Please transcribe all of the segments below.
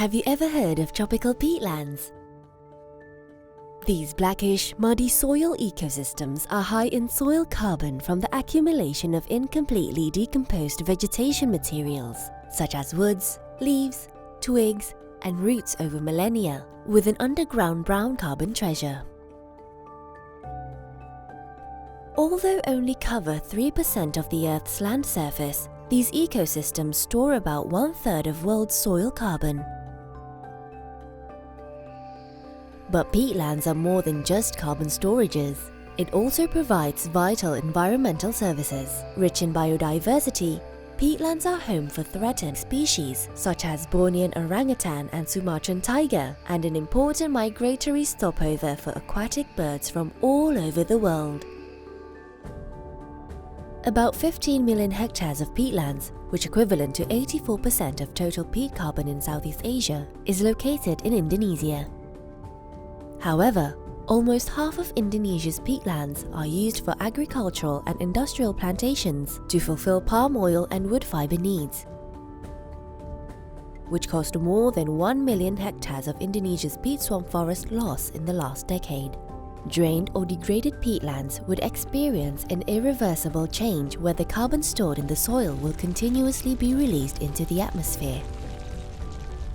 Have you ever heard of tropical peatlands? These blackish, muddy soil ecosystems are high in soil carbon from the accumulation of incompletely decomposed vegetation materials, such as woods, leaves, twigs, and roots over millennia, with an underground brown carbon treasure. Although only cover 3% of the Earth's land surface, these ecosystems store about 1/3 of world's soil carbon. But peatlands are more than just carbon storages. It also provides vital environmental services. Rich in biodiversity, peatlands are home for threatened species such as Bornean orangutan and Sumatran tiger, and an important migratory stopover for aquatic birds from all over the world. About 15 million hectares of peatlands, which equivalent to 84% of total peat carbon in Southeast Asia, is located in Indonesia. However, almost half of Indonesia's peatlands are used for agricultural and industrial plantations to fulfill palm oil and wood fiber needs, which caused more than 1 million hectares of Indonesia's peat swamp forest loss in the last decade. Drained or degraded peatlands would experience an irreversible change where the carbon stored in the soil will continuously be released into the atmosphere.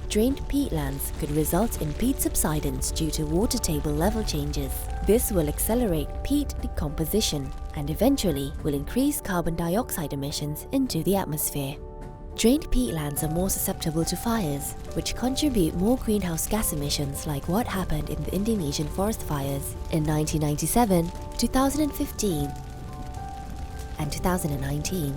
Drained peatlands could result in peat subsidence due to water table level changes. This will accelerate peat decomposition and eventually will increase carbon dioxide emissions into the atmosphere. Drained peatlands are more susceptible to fires, which contribute more greenhouse gas emissions, like what happened in the Indonesian forest fires in 1997, 2015, and 2019.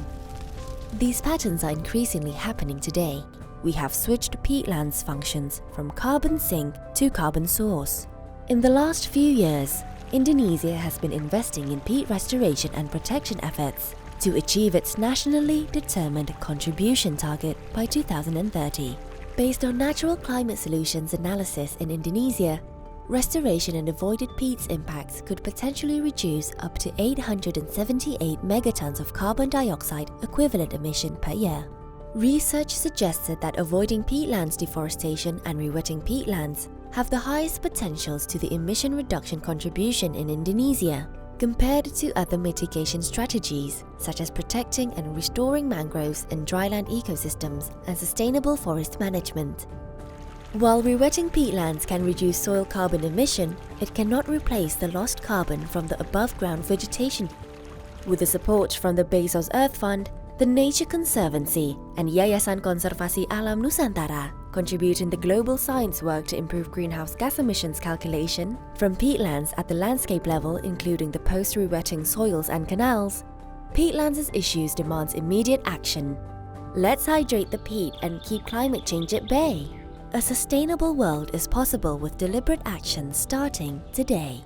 These patterns are increasingly happening today. We have switched peatlands' functions from carbon sink to carbon source. In the last few years, Indonesia has been investing in peat restoration and protection efforts to achieve its nationally determined contribution target by 2030. Based on natural climate solutions analysis in Indonesia, restoration and avoided peat's impacts could potentially reduce up to 878 megatons of carbon dioxide equivalent emission per year. Research suggested that avoiding peatlands deforestation and rewetting peatlands have the highest potentials to the emission reduction contribution in Indonesia, compared to other mitigation strategies such as protecting and restoring mangroves and dryland ecosystems and sustainable forest management. While rewetting peatlands can reduce soil carbon emission, it cannot replace the lost carbon from the above-ground vegetation. With the support from the Bezos Earth Fund, the Nature Konservasi and Yayasan Konservasi Alam Nusantara contribute in the global science work to improve greenhouse gas emissions calculation from peatlands at the landscape level, including the post-rewetting soils and canals. Peatlands' issues demands immediate action. Let's hydrate the peat and keep climate change at bay. A sustainable world is possible with deliberate action starting today.